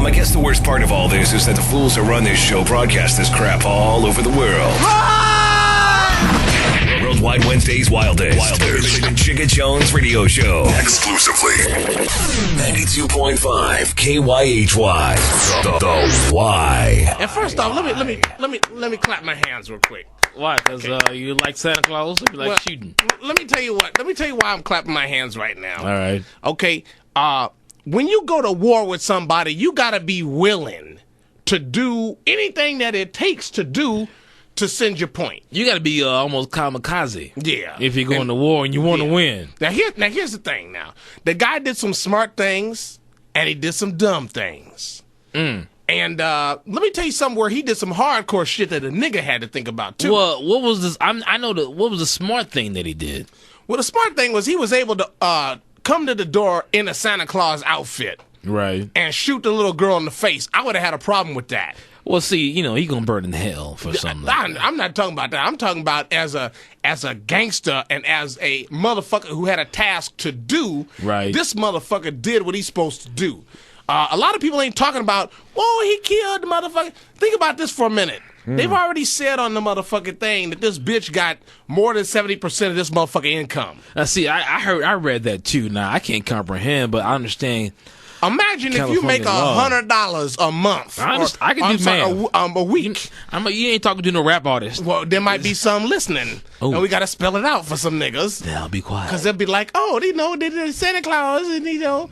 I guess the worst part of all this is that the fools who run this show broadcast this crap all over the world. Worldwide Wednesdays Wild Days. The Jigga Jones Radio Show. Exclusively. 92.5 KYHY. The Y. And first off, let me clap my hands real quick. Why? Because you like Santa Claus? Or you like shooting? Let me tell you what. Let me tell you why I'm clapping my hands right now. All right. Okay. When you go to war with somebody, you got to be willing to do anything that it takes to do to send your point. You got to be almost kamikaze. Yeah. If you're going to war and you want to win. Now here's the thing. Now the guy did some smart things and he did some dumb things. And let me tell you something where he did some hardcore shit that a nigga had to think about too. Well, what was this? What was the smart thing that he did? Well, the smart thing was he was able to come to the door in a Santa Claus outfit, right, and shoot the little girl in the face. I would have had a problem with that. Well, see, he gonna burn in hell for something like that. I'm not talking about that. I'm talking about as a gangster and as a motherfucker who had a task to do. Right. This motherfucker did what he's supposed to do. A lot of people ain't talking about, oh, he killed the motherfucker. Think about this for a minute. They've already said on the motherfucking thing that this bitch got more than 70% of this motherfucking income. Now, see, I read that too. Now, I can't comprehend, but I understand. Imagine if you make $100 a month. I can do math. A week. You ain't talking to no rap artist. Well, there might be some listening. Ooh. And we got to spell it out for some niggas. Now, be quiet. Because they'll be like, oh, they did Santa Claus. And,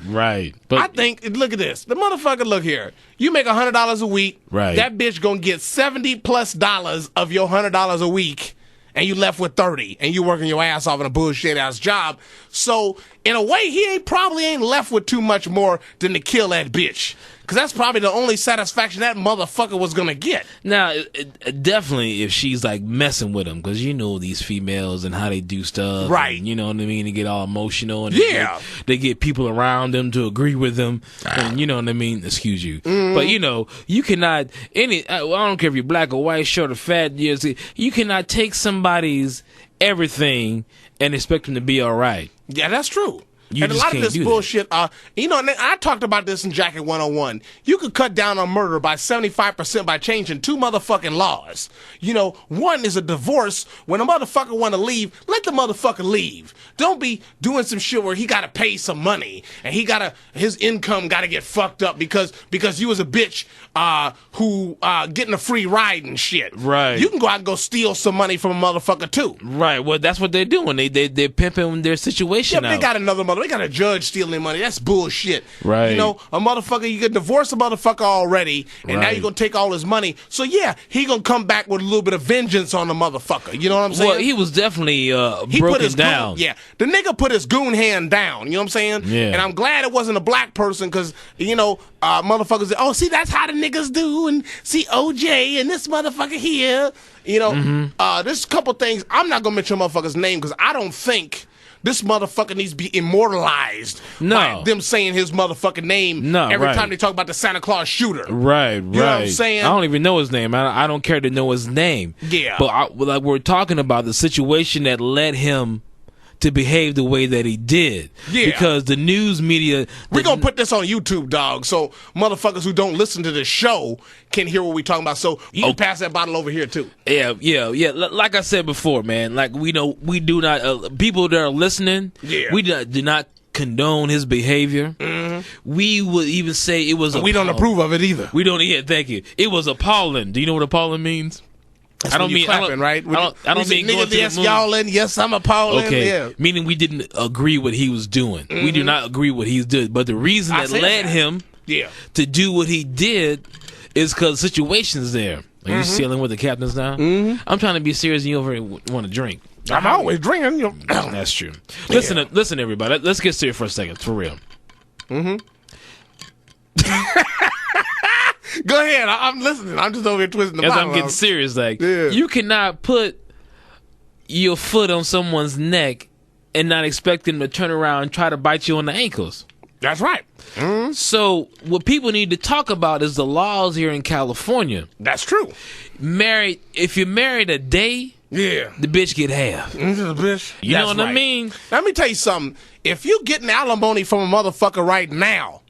Right. But I think, look at this. The motherfucker, look here. You make $100 a week. Right. That bitch going to get $70+ of your $100 a week. And you left with 30, and you working your ass off in a bullshit ass job. So in a way, he probably ain't left with too much more than to kill that bitch, because that's probably the only satisfaction that motherfucker was gonna get. Now, definitely, if she's like messing with him, because these females and how they do stuff, right? And, you know what I mean? They get all emotional, and yeah, they get people around them to agree with them, and you know what I mean. Excuse you, but you cannot I don't care if you're black or white, short or fat. You cannot take somebody's everything and expect them to be all right. Yeah, that's true. You and a lot of this bullshit, and I talked about this in Jacket 101. You could cut down on murder by 75% by changing 2 motherfucking laws. One is a divorce. When a motherfucker want to leave, let the motherfucker leave. Don't be doing some shit where he got to pay some money and his income got to get fucked up because you was a bitch who getting a free ride and shit. Right. You can go out and go steal some money from a motherfucker too. Right. Well, that's what they're doing. They're pimping their situation out. They got another motherfucker. They got a judge stealing money. That's bullshit. Right. A motherfucker, you can divorce a motherfucker already, and now you're going to take all his money. So, yeah, he going to come back with a little bit of vengeance on the motherfucker. You know what I'm saying? Well, he was definitely broken down. The nigga put his goon hand down. You know what I'm saying? Yeah. And I'm glad it wasn't a black person because, motherfuckers, see, that's how the niggas do. And see, OJ and this motherfucker here. There's a couple things. I'm not going to mention a motherfucker's name because I don't think this motherfucker needs to be immortalized by them saying his motherfucking name every time they talk about the Santa Claus shooter. Right, You know what I'm saying? I don't even know his name. I don't care to know his name. Yeah. But we're talking about the situation that led him to behave the way that he did. Yeah. Because the news media... We're going to put this on YouTube, dog, so motherfuckers who don't listen to this show can hear what we're talking about. So you can pass that bottle over here, too. Yeah. Like I said before, man, like we do not... people that are listening, we do not condone his behavior. We would even say it was... We don't approve of it either. We don't... Yeah, thank you. It was appalling. Do you know what appalling means? I don't mean clapping, right? I don't mean going to the yes, y'all in. Yes, I'm appalling. Okay, yeah. Meaning we didn't agree what he was doing. We do not agree what he's doing. But the reason that led him to do what he did is because situations there. Are you sailing with the captains now? I'm trying to be serious, and you over here want to drink. I'm always drinking. That's true. Listen, everybody. Let's get serious for a second, for real. Go ahead. I'm listening. I'm just over here twisting the bottle. As I'm getting serious, you cannot put your foot on someone's neck and not expect them to turn around and try to bite you on the ankles. That's right. So what people need to talk about is the laws here in California. That's true. If you're married a day, the bitch get half. Bitch. You know what I mean? Let me tell you something. If you getting alimony from a motherfucker right now,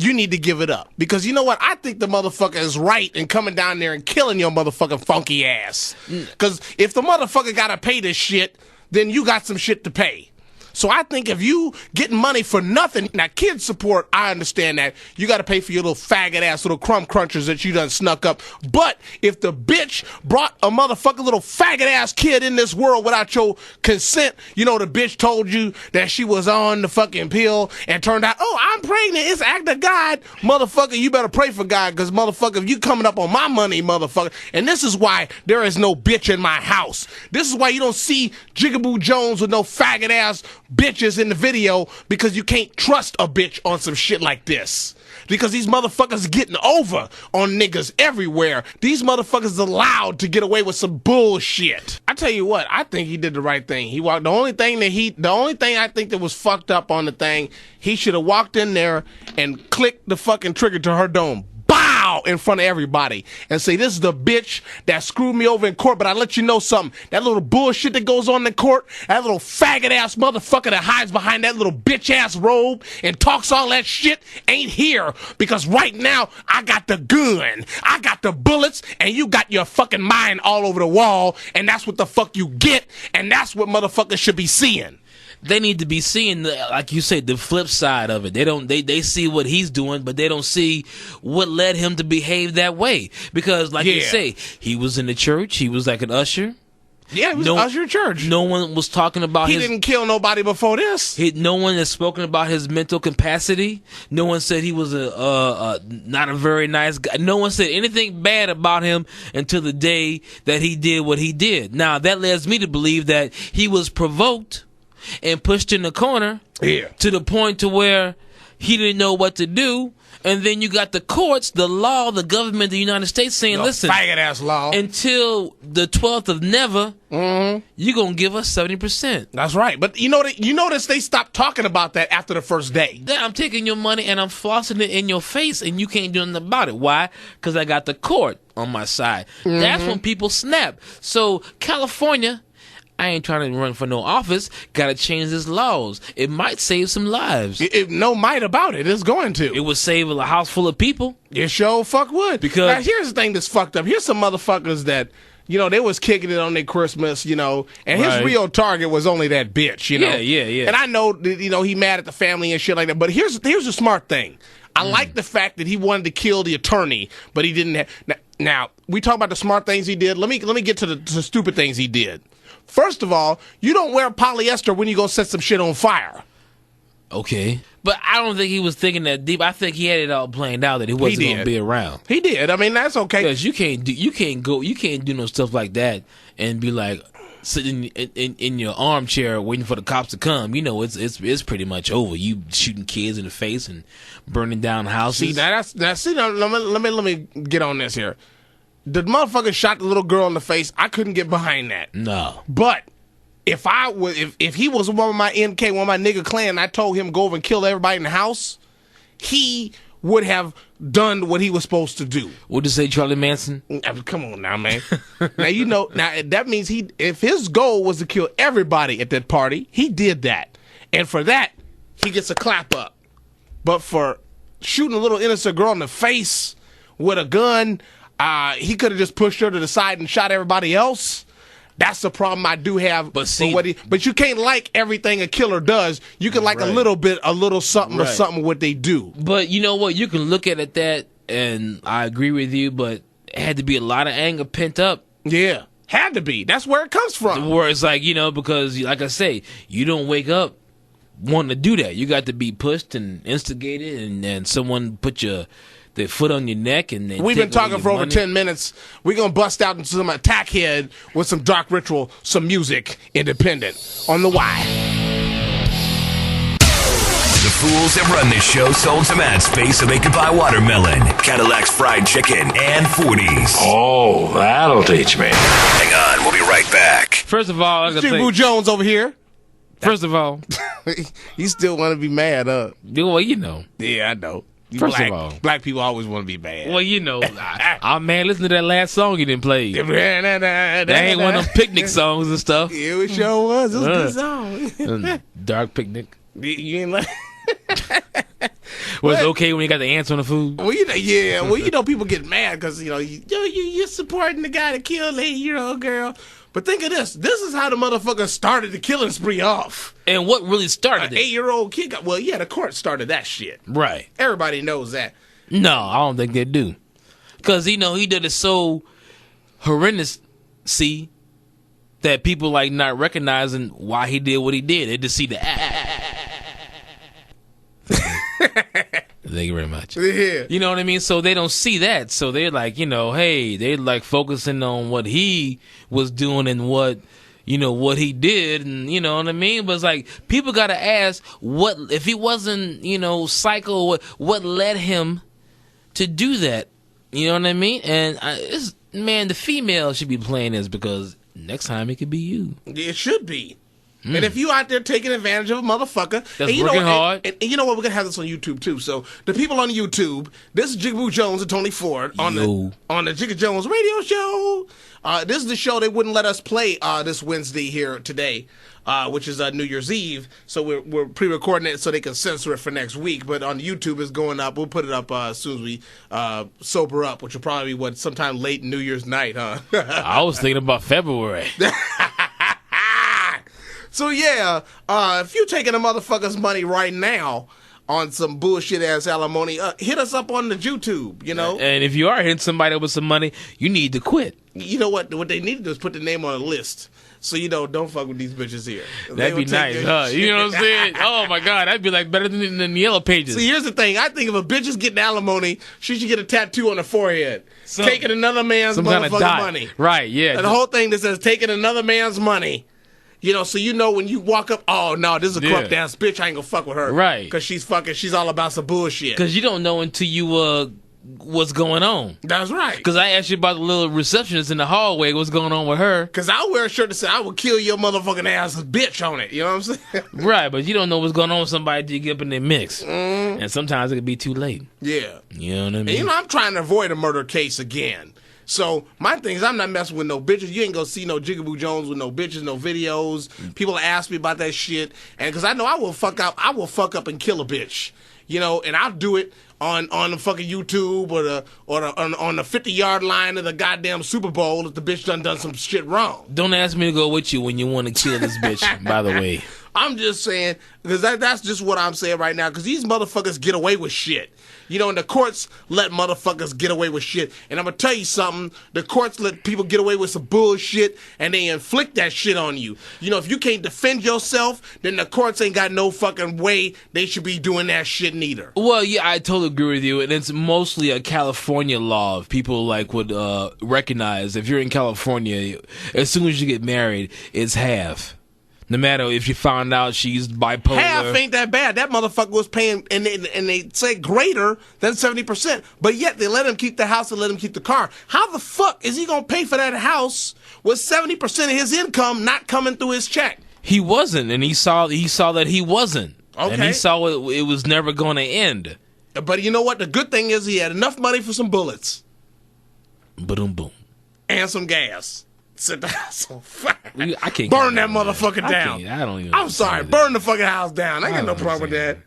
you need to give it up. Because you know what? I think the motherfucker is right in coming down there and killing your motherfucking funky ass. Because if the motherfucker got to pay this shit, then you got some shit to pay. So I think if you getting money for nothing, now kids support, I understand that. You got to pay for your little faggot ass little crumb crunchers that you done snuck up. But if the bitch brought a motherfucking little faggot ass kid in this world without your consent, you know, the bitch told you that she was on the fucking pill and turned out, oh, I'm pregnant, it's act of God. Motherfucker, you better pray for God, because motherfucker, if you coming up on my money, motherfucker, and this is why there is no bitch in my house. This is why you don't see Jigaboo Jones with no faggot ass bitches in the video, because you can't trust a bitch on some shit like this. Because these motherfuckers getting over on niggas everywhere. These motherfuckers allowed to get away with some bullshit. I tell you what, I think he did the right thing. He walked. The only thing I think that was fucked up on the thing, he should have walked in there and clicked the fucking trigger to her dome. In front of everybody and say, this is the bitch that screwed me over in court, but I let you know something. That little bullshit that goes on in court, that little faggot ass motherfucker that hides behind that little bitch ass robe and talks all that shit ain't here, because right now I got the gun, I got the bullets, and you got your fucking mind all over the wall, and that's what the fuck you get, and that's what motherfuckers should be seeing. They need to be seeing, like you said, the flip side of it. They see what he's doing, but they don't see what led him to behave that way. Because, like you say, he was in the church. He was like an usher. Yeah, he was an usher in church. No one was talking about He didn't kill nobody before this. No one has spoken about his mental capacity. No one said he was not a very nice guy. No one said anything bad about him until the day that he did what he did. Now, that leads me to believe that he was provoked and pushed in the corner to the point to where he didn't know what to do. And then you got the courts, the law, the government, the United States saying, listen, faggot ass law, until the 12th of never, you're going to give us 70%. That's right. But you notice they stopped talking about that after the first day. I'm taking your money and I'm flossing it in your face, and you can't do nothing about it. Why? Because I got the court on my side. That's when people snap. So California, I ain't trying to run for no office. Got to change these laws. It might save some lives. No might about it. It's going to. It would save a house full of people. It sure fuck would. Because now, here's the thing that's fucked up. Here's some motherfuckers that, you know, they was kicking it on their Christmas, you know, and his real target was only that bitch, you know. Yeah. And I know, you know, he mad at the family and shit like that. But here's the smart thing. I like the fact that he wanted to kill the attorney, but he didn't have. Now, we talk about the smart things he did. Let me get to the stupid things he did. First of all, you don't wear polyester when you go set some shit on fire. Okay. But I don't think he was thinking that deep. I think he had it all planned out that he wasn't going to be around. He did. I mean, that's okay. Because you can't do no stuff like that and be like sitting in your armchair waiting for the cops to come. You know, it's pretty much over. You shooting kids in the face and burning down houses. See, now let me get on this here. The motherfucker shot the little girl in the face. I couldn't get behind that. No. But if he was one of my MK, one of my nigga clan, and I told him go over and kill everybody in the house, he would have done what he was supposed to do. What did you say, Charlie Manson? Come on now, man. Now that means if his goal was to kill everybody at that party, he did that. And for that, he gets a clap up. But for shooting a little innocent girl in the face with a gun, he could have just pushed her to the side and shot everybody else. That's the problem I do have. But you can't like everything a killer does. You can like a little something or something what they do. But you know what? You can look at it that, and I agree with you, but it had to be a lot of anger pent up. Yeah, had to be. That's where it comes from. Where it's like, you know, because like I say, you don't wake up wanting to do that. You got to be pushed and instigated, and then someone put their foot on your neck, and then we've been talking for over 10 minutes. We're gonna bust out into some attack head with some dark ritual, some music, independent on the Y. The fools that run this show sold some ad space so they could buy watermelon, Cadillac's fried chicken, and 40s. Oh, that'll teach me. Hang on, we'll be right back. First of all, Boo Jones over here. First of all, you still want to be mad, huh? Well, you know. Yeah, I know. First of all, black people always want to be bad. Well, you know, man, listen to that last song you didn't play. That ain't one of them picnic songs and stuff. It sure was. It was a good song. Dark picnic. You ain't like. Was it okay when you got the ants on the food? Well, yeah. Well, people get mad because you're supporting the guy that killed the 8-year-old girl. But think of this. This is how the motherfucker started the killing spree off. And what really started it? 8-year-old kid the court started that shit. Right. Everybody knows that. No, I don't think they do. Because, he did it so horrendous, that people like not recognizing why he did what he did. They just see the Thank you very much. Yeah. You know what I mean? So they don't see that. So they're like, hey, they're like focusing on what he was doing and what he did, and you know what I mean? But it's like, people gotta ask, what if he wasn't, psycho, what led him to do that? You know what I mean? And the female should be playing this, because next time it could be you. It should be. And if you out there taking advantage of a motherfucker, that's working hard. And you know what? We're gonna have this on YouTube too. So the people on YouTube, this is Jigaboo Jones and Tony Ford on the Jigga Jones radio show. This is the show they wouldn't let us play this Wednesday here today, which is New Year's Eve. So we're pre-recording it so they can censor it for next week. But on YouTube, it's going up. We'll put it up as soon as we sober up, which will probably be sometime late New Year's night, huh? I was thinking about February. So yeah, if you taking a motherfucker's money right now on some bullshit ass alimony, hit us up on the YouTube, And if you are hitting somebody with some money, you need to quit. You know what? What they need to do is put the name on a list. So don't fuck with these bitches here. That'd be nice, huh? You know what I'm saying? Oh my God, that'd be like better than the Yellow Pages. See, here's the thing. I think if a bitch is getting alimony, she should get a tattoo on her forehead. Taking another man's motherfucking money. Right, yeah. And the whole thing that says taking another man's money. So when you walk up, oh no, this is a corrupt ass bitch. I ain't gonna fuck with her, right? Because she's all about some bullshit. Because you don't know until you what's going on. That's right. Because I asked you about the little receptionist in the hallway. What's going on with her? Because I'll wear a shirt that says I will kill your motherfucking ass bitch on it. You know what I'm saying? Right, but you don't know what's going on with somebody till you get up in their mix, and sometimes it could be too late. Yeah, you know what I mean. And I'm trying to avoid a murder case again. So my thing is, I'm not messing with no bitches. You ain't gonna see no Jigaboo Jones with no bitches, no videos. People ask me about that shit, and because I know I will fuck up and kill a bitch, and I'll do it on the fucking YouTube or on the 50-yard line of the goddamn Super Bowl if the bitch done some shit wrong. Don't ask me to go with you when you want to kill this bitch. By the way, I'm just saying, because that's just what I'm saying right now. Because these motherfuckers get away with shit. And the courts let motherfuckers get away with shit. And I'm going to tell you something. The courts let people get away with some bullshit, and they inflict that shit on you. If you can't defend yourself, then the courts ain't got no fucking way they should be doing that shit neither. Well, yeah, I totally agree with you. And it's mostly a California law. If people would recognize, if you're in California, as soon as you get married, it's half. No matter if you found out she's bipolar. Half ain't that bad. That motherfucker was paying, and they say greater than 70%. But yet they let him keep the house and let him keep the car. How the fuck is he going to pay for that house with 70% of his income not coming through his check? He wasn't, and he saw that he wasn't. Okay. And he saw it was never going to end. But you know what? The good thing is he had enough money for some bullets. Boom, boom. And some gas. Set the house on fire. I can't burn that motherfucker down. I don't even. I'm sorry. Burn the fucking house down. I ain't got no problem with that.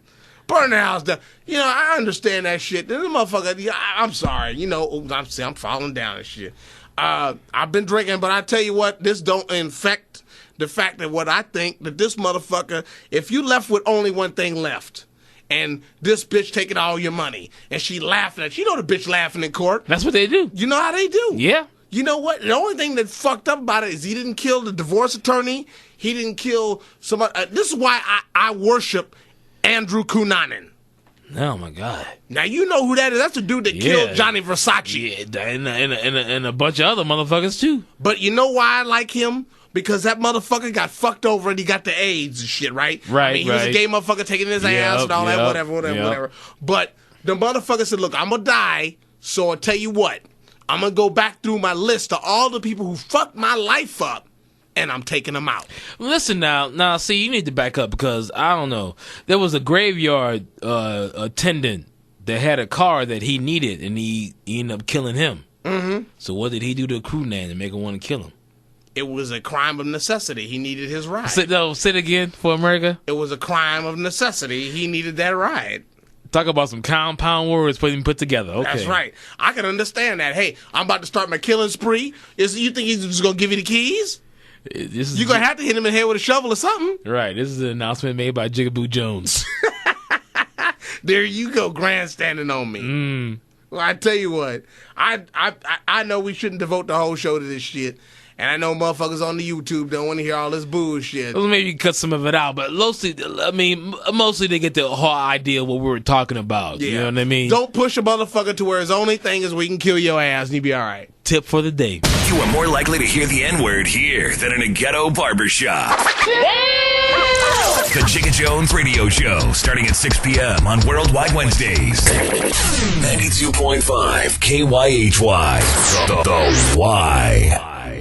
Burn the house down. I understand that shit. This motherfucker. I'm sorry. I'm falling down and shit. I've been drinking, but I tell you what, this don't infect the fact that what I think that this motherfucker. If you left with only one thing left, and this bitch taking all your money, and she laughing at you, the bitch laughing in court. That's what they do. You know how they do. Yeah. You know what? The only thing that fucked up about it is he didn't kill the divorce attorney. He didn't kill somebody. This is why I worship Andrew Cunanan. Oh, my God. Now, you know who that is. That's the dude that killed Johnny Versace. Yeah, and a bunch of other motherfuckers, too. But you know why I like him? Because that motherfucker got fucked over and he got the AIDS and shit, right? Right, I mean, he was a gay motherfucker taking his ass and all that, whatever. But the motherfucker said, look, I'm going to die, so I'll tell you what. I'm going to go back through my list of all the people who fucked my life up, and I'm taking them out. Listen now, see, you need to back up because, I don't know, there was a graveyard attendant that had a car that he needed, and he ended up killing him. Mm-hmm. So what did he do to a crew man to make him want to kill him? It was a crime of necessity. He needed his ride. Say it again for America. It was a crime of necessity. He needed that ride. Talk about some compound words put together. Okay. That's right. I can understand that. Hey, I'm about to start my killing spree. You think he's just going to give you the keys? You're going to have to hit him in the head with a shovel or something. Right. This is an announcement made by Jigaboo Jones. There you go, grandstanding on me. Well, I tell you what, I know we shouldn't devote the whole show to this shit. And I know motherfuckers on the YouTube don't want to hear all this bullshit. Well, maybe you can cut some of it out, but mostly they get the whole idea of what we were talking about. Yeah. You know what I mean? Don't push a motherfucker to where his only thing is we can kill your ass and you be all right. Tip for the day. You are more likely to hear the N-word here than in a ghetto barbershop. The Jigga Jones Radio Show, starting at 6 p.m. on Worldwide Wednesdays. 92.5 KYHY. The Y.